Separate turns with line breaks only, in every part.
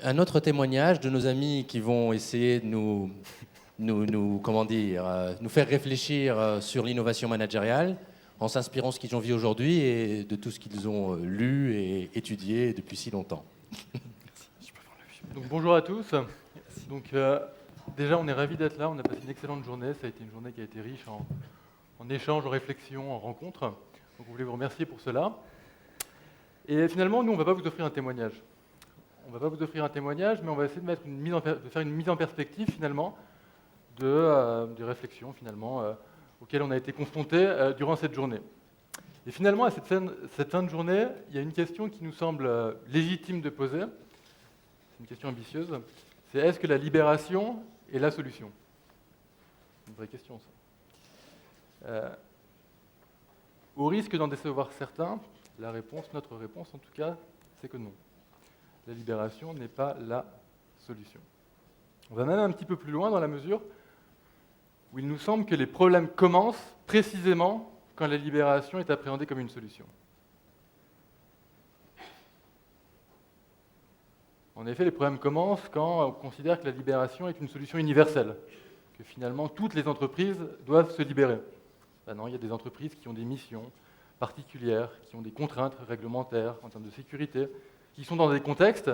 un autre témoignage de nos amis qui vont essayer de nous faire réfléchir sur l'innovation managériale en s'inspirant de ce qu'ils ont vu aujourd'hui et de tout ce qu'ils ont lu et étudié depuis si longtemps.
Donc, bonjour à tous. Donc, déjà, on est ravis d'être là. On a passé une excellente journée. Ça a été une journée qui a été riche en échanges, en réflexions, en rencontres. Donc, on voulait vous remercier pour cela. Et finalement, nous, on ne va pas vous offrir un témoignage. On ne va pas vous offrir un témoignage, mais on va essayer de faire une mise en perspective, finalement, des réflexions, finalement, auxquelles on a été confrontés durant cette journée. Et finalement, à cette fin de journée, il y a une question qui nous semble légitime de poser. C'est une question ambitieuse. C'est est-ce que la libération est la solution? C'est une vraie question, ça. Au risque d'en décevoir certains, notre réponse en tout cas, c'est que non. La libération n'est pas la solution. On va même un petit peu plus loin dans la mesure où il nous semble que les problèmes commencent précisément quand la libération est appréhendée comme une solution. En effet, les problèmes commencent quand on considère que la libération est une solution universelle, que finalement toutes les entreprises doivent se libérer. Ben non, il y a des entreprises qui ont des missions particulières, qui ont des contraintes réglementaires en termes de sécurité, qui sont dans des contextes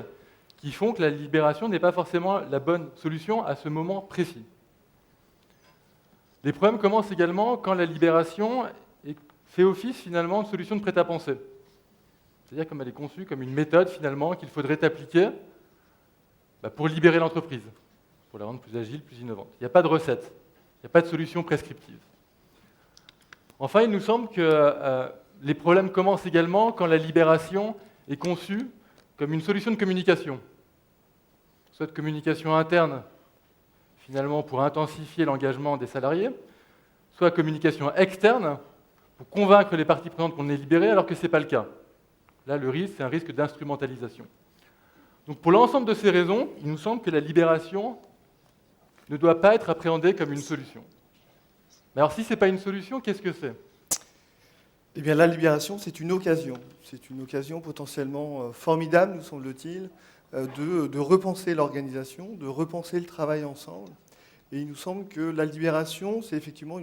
qui font que la libération n'est pas forcément la bonne solution à ce moment précis. Les problèmes commencent également quand la libération fait office finalement de solution de prêt-à-penser. C'est-à-dire comme elle est conçue comme une méthode finalement qu'il faudrait appliquer pour libérer l'entreprise, pour la rendre plus agile, plus innovante. Il n'y a pas de recette, il n'y a pas de solution prescriptive. Enfin, il nous semble que les problèmes commencent également quand la libération est conçue comme une solution de communication, soit de communication interne, finalement pour intensifier l'engagement des salariés, soit communication externe pour convaincre les parties prenantes qu'on est libéré alors que ce n'est pas le cas. Là, le risque, c'est un risque d'instrumentalisation. Donc pour l'ensemble de ces raisons, il nous semble que la libération ne doit pas être appréhendée comme une solution. Mais alors si ce n'est pas une solution, qu'est-ce que c'est?
Eh bien, la libération, c'est une occasion. C'est une occasion potentiellement formidable, nous semble-t-il, de repenser l'organisation, de repenser le travail ensemble. Et il nous semble que la libération, c'est effectivement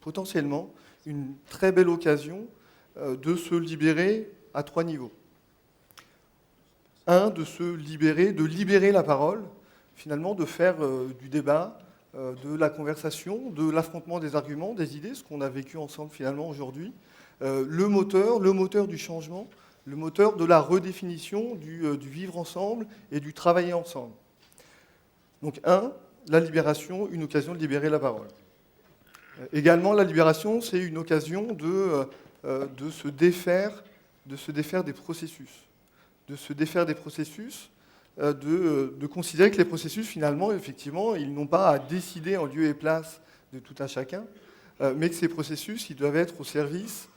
potentiellement une très belle occasion de se libérer à 3 niveaux. Un, de libérer la parole, finalement, de faire du débat, de la conversation, de l'affrontement des arguments, des idées, ce qu'on a vécu ensemble finalement aujourd'hui. Le moteur du changement, le moteur de la redéfinition du vivre ensemble et du travailler ensemble. Donc, la libération, une occasion de libérer la parole. Également, la libération, c'est une occasion de se défaire des processus. De considérer que les processus, finalement, effectivement, ils n'ont pas à décider en lieu et place de tout un chacun, mais que ces processus, ils doivent être au service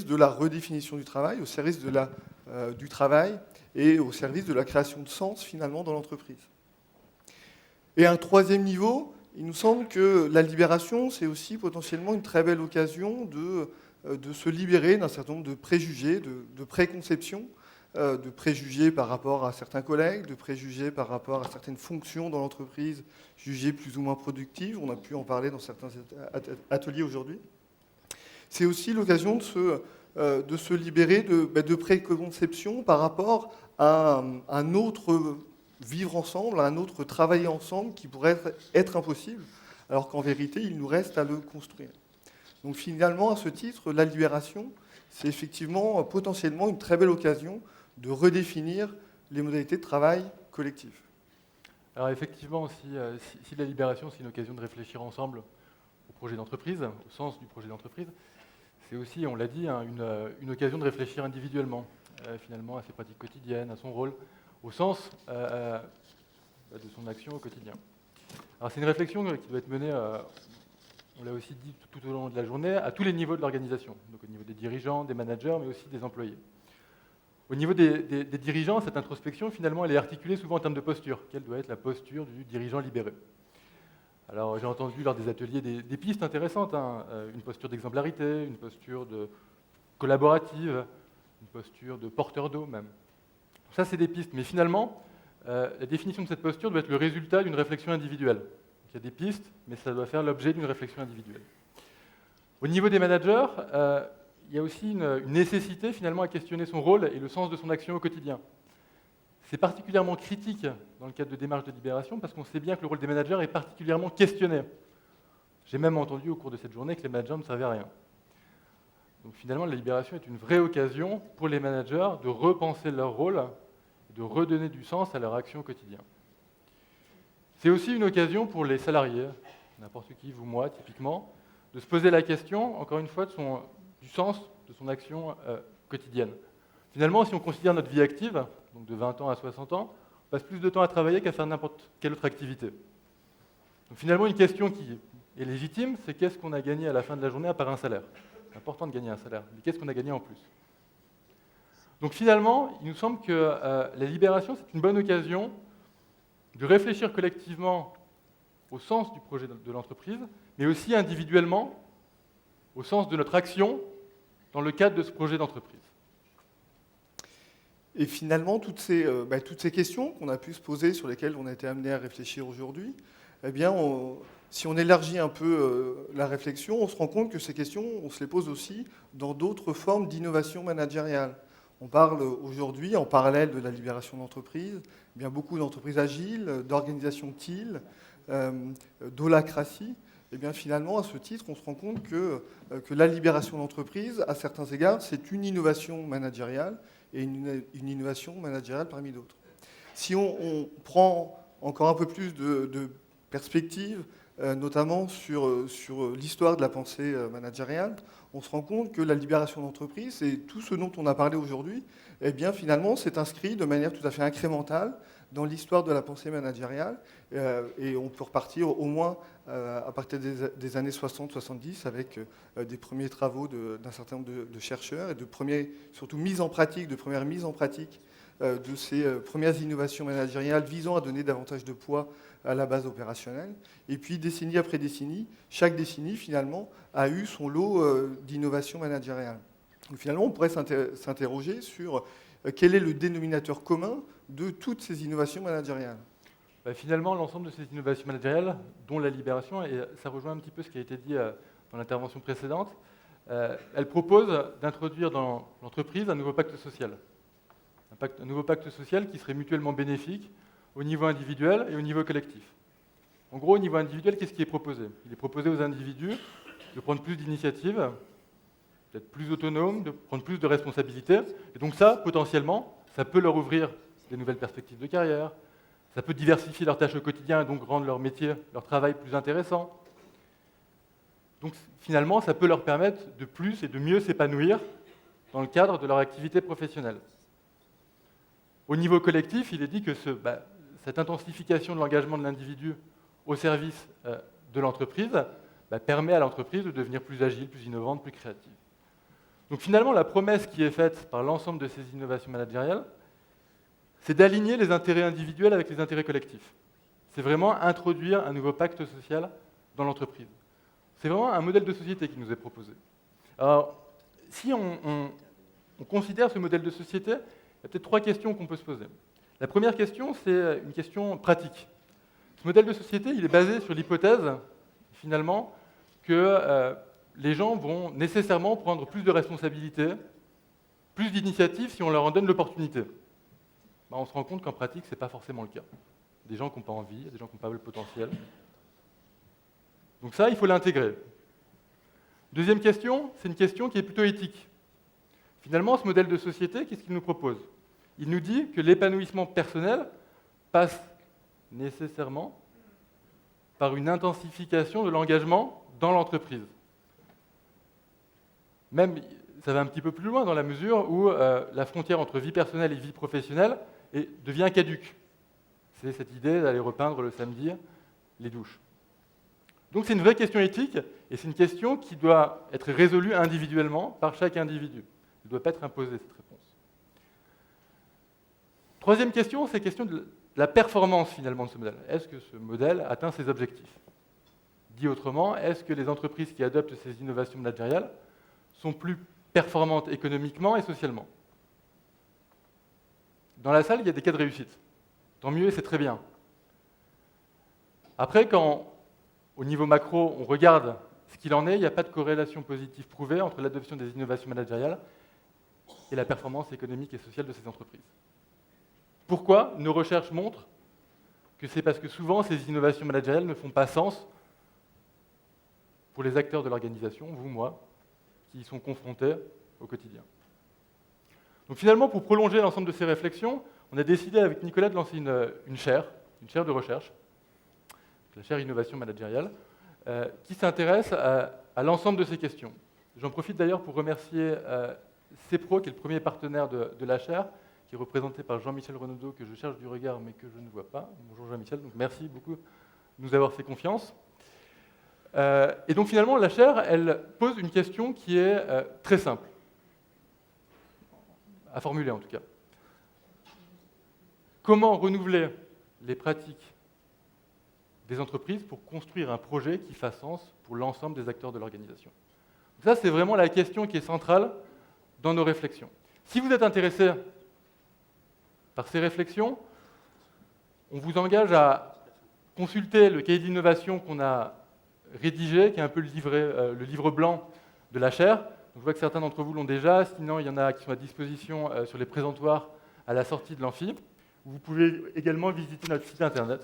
de la redéfinition du travail, au service du travail et au service de la création de sens, finalement, dans l'entreprise. Et un troisième niveau, il nous semble que la libération, c'est aussi potentiellement une très belle occasion de se libérer d'un certain nombre de préjugés, de préconceptions, de préjugés par rapport à certains collègues, de préjugés par rapport à certaines fonctions dans l'entreprise jugées plus ou moins productives. On a pu en parler dans certains ateliers aujourd'hui. C'est aussi l'occasion de se libérer de préconceptions par rapport à un autre vivre ensemble, à un autre travailler ensemble qui pourrait être impossible, alors qu'en vérité, il nous reste à le construire. Donc finalement, à ce titre, la libération, c'est effectivement potentiellement une très belle occasion de redéfinir les modalités de travail collectif.
Alors effectivement, si la libération, c'est une occasion de réfléchir ensemble au projet d'entreprise, au sens du projet d'entreprise, c'est aussi, on l'a dit, une occasion de réfléchir individuellement, finalement, à ses pratiques quotidiennes, à son rôle, au sens de son action au quotidien. Alors c'est une réflexion qui doit être menée, on l'a aussi dit tout au long de la journée, à tous les niveaux de l'organisation, donc au niveau des dirigeants, des managers, mais aussi des employés. Au niveau des dirigeants, cette introspection, finalement, elle est articulée souvent en termes de posture. Quelle doit être la posture du dirigeant libéré? Alors, j'ai entendu lors des ateliers des pistes intéressantes, une posture d'exemplarité, une posture collaborative, une posture de porteur d'eau même. Ça, c'est des pistes. Mais finalement, la définition de cette posture doit être le résultat d'une réflexion individuelle. Donc, il y a des pistes, mais ça doit faire l'objet d'une réflexion individuelle. Au niveau des managers, il y a aussi une nécessité finalement à questionner son rôle et le sens de son action au quotidien. C'est particulièrement critique dans le cadre de démarches de libération parce qu'on sait bien que le rôle des managers est particulièrement questionné. J'ai même entendu au cours de cette journée que les managers ne servaient à rien. Donc finalement, la libération est une vraie occasion pour les managers de repenser leur rôle et de redonner du sens à leur action au quotidien. C'est aussi une occasion pour les salariés, n'importe qui, vous, moi, typiquement, de se poser la question, encore une fois, du sens de son action quotidienne. Finalement, si on considère notre vie active, donc de 20 ans à 60 ans, on passe plus de temps à travailler qu'à faire n'importe quelle autre activité. Donc finalement, une question qui est légitime, c'est qu'est-ce qu'on a gagné à la fin de la journée à part un salaire ? C'est important de gagner un salaire, mais qu'est-ce qu'on a gagné en plus ? Donc finalement, il nous semble que la libération, c'est une bonne occasion de réfléchir collectivement au sens du projet de l'entreprise, mais aussi individuellement au sens de notre action dans le cadre de ce projet d'entreprise.
Et finalement, toutes ces questions qu'on a pu se poser, sur lesquelles on a été amené à réfléchir aujourd'hui, eh bien, si on élargit un peu la réflexion, on se rend compte que ces questions, on se les pose aussi dans d'autres formes d'innovation managériale. On parle aujourd'hui, en parallèle de la libération d'entreprise, eh bien beaucoup d'entreprises agiles, d'organisations TIL, d'holacratie. Et bien finalement, à ce titre, on se rend compte que la libération d'entreprise, à certains égards, c'est une innovation managériale et une innovation managériale parmi d'autres. Si on prend encore un peu plus de perspective, notamment sur l'histoire de la pensée managériale, on se rend compte que la libération d'entreprise et tout ce dont on a parlé aujourd'hui, eh bien finalement, c'est inscrit de manière tout à fait incrémentale dans l'histoire de la pensée managériale, et on peut repartir au moins à partir des années 60-70 avec des premiers travaux d'un certain nombre de chercheurs et de premières mises en pratique de ces premières innovations managériales visant à donner davantage de poids à la base opérationnelle. Et puis, décennie après décennie, chaque décennie, finalement, a eu son lot d'innovations managériales. Donc, finalement, on pourrait s'interroger sur quel est le dénominateur commun de toutes ces innovations managériales.
Finalement, l'ensemble de ces innovations managériales, dont la libération, et ça rejoint un petit peu ce qui a été dit dans l'intervention précédente, elle propose d'introduire dans l'entreprise un nouveau pacte social. Un nouveau pacte social qui serait mutuellement bénéfique au niveau individuel et au niveau collectif. En gros, au niveau individuel, qu'est-ce qui est proposé ? Il est proposé aux individus de prendre plus d'initiatives, d'être plus autonomes, de prendre plus de responsabilités. Et donc ça, potentiellement, ça peut leur ouvrir des nouvelles perspectives de carrière, ça peut diversifier leurs tâches au quotidien et donc rendre leur métier, leur travail plus intéressant. Donc finalement, ça peut leur permettre de plus et de mieux s'épanouir dans le cadre de leur activité professionnelle. Au niveau collectif, il est dit que cette intensification de l'engagement de l'individu au service de l'entreprise permet à l'entreprise de devenir plus agile, plus innovante, plus créative. Donc finalement, la promesse qui est faite par l'ensemble de ces innovations managériales, c'est d'aligner les intérêts individuels avec les intérêts collectifs. C'est vraiment introduire un nouveau pacte social dans l'entreprise. C'est vraiment un modèle de société qui nous est proposé. Alors, si on considère ce modèle de société, il y a peut-être 3 questions qu'on peut se poser. La première question, c'est une question pratique. Ce modèle de société, il est basé sur l'hypothèse, finalement, que les gens vont nécessairement prendre plus de responsabilités, plus d'initiatives si on leur en donne l'opportunité. On se rend compte qu'en pratique, ce n'est pas forcément le cas. Des gens qui n'ont pas envie, des gens qui n'ont pas le potentiel. Donc ça, il faut l'intégrer. Deuxième question, c'est une question qui est plutôt éthique. Finalement, ce modèle de société, qu'est-ce qu'il nous propose ? Il nous dit que l'épanouissement personnel passe nécessairement par une intensification de l'engagement dans l'entreprise. Même, ça va un petit peu plus loin dans la mesure où la frontière entre vie personnelle et vie professionnelle devient caduque. C'est cette idée d'aller repeindre le samedi les douches. Donc c'est une vraie question éthique, et c'est une question qui doit être résolue individuellement par chaque individu. Il ne doit pas être imposé, cette réponse. Troisième question, c'est la question de la performance finalement de ce modèle. Est-ce que ce modèle atteint ses objectifs ? Dit autrement, est-ce que les entreprises qui adoptent ces innovations managériales sont plus performantes économiquement et socialement ? Dans la salle, il y a des cas de réussite. Tant mieux et c'est très bien. Après, quand au niveau macro, on regarde ce qu'il en est, il n'y a pas de corrélation positive prouvée entre l'adoption des innovations managériales et la performance économique et sociale de ces entreprises. Pourquoi? Nos recherches montrent que c'est parce que souvent ces innovations managériales ne font pas sens pour les acteurs de l'organisation, vous, moi, qui y sont confrontés au quotidien. Donc finalement, pour prolonger l'ensemble de ces réflexions, on a décidé avec Nicolas de lancer une chaire de recherche, la chaire Innovation managériale, qui s'intéresse à l'ensemble de ces questions. J'en profite d'ailleurs pour remercier CEPRO, qui est le premier partenaire de la chaire, qui est représenté par Jean-Michel Renaudot, que je cherche du regard mais que je ne vois pas. Bonjour Jean-Michel, donc merci beaucoup de nous avoir fait confiance. Et donc finalement, la chaire, elle pose une question qui est très simple, à formuler en tout cas. Comment renouveler les pratiques des entreprises pour construire un projet qui fasse sens pour l'ensemble des acteurs de l'organisation? Ça, c'est vraiment la question qui est centrale dans nos réflexions. Si vous êtes intéressé par ces réflexions, on vous engage à consulter le cahier d'innovation qu'on a rédigé, qui est un peu le livre blanc de la chaire. Donc, je vois que certains d'entre vous l'ont déjà, sinon il y en a qui sont à disposition sur les présentoirs à la sortie de l'amphi. Vous pouvez également visiter notre site internet.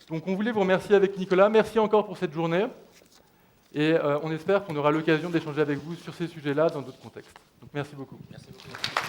Donc on voulait vous remercier avec Nicolas. Merci encore pour cette journée. Et on espère qu'on aura l'occasion d'échanger avec vous sur ces sujets-là dans d'autres contextes. Donc merci beaucoup.
Merci beaucoup.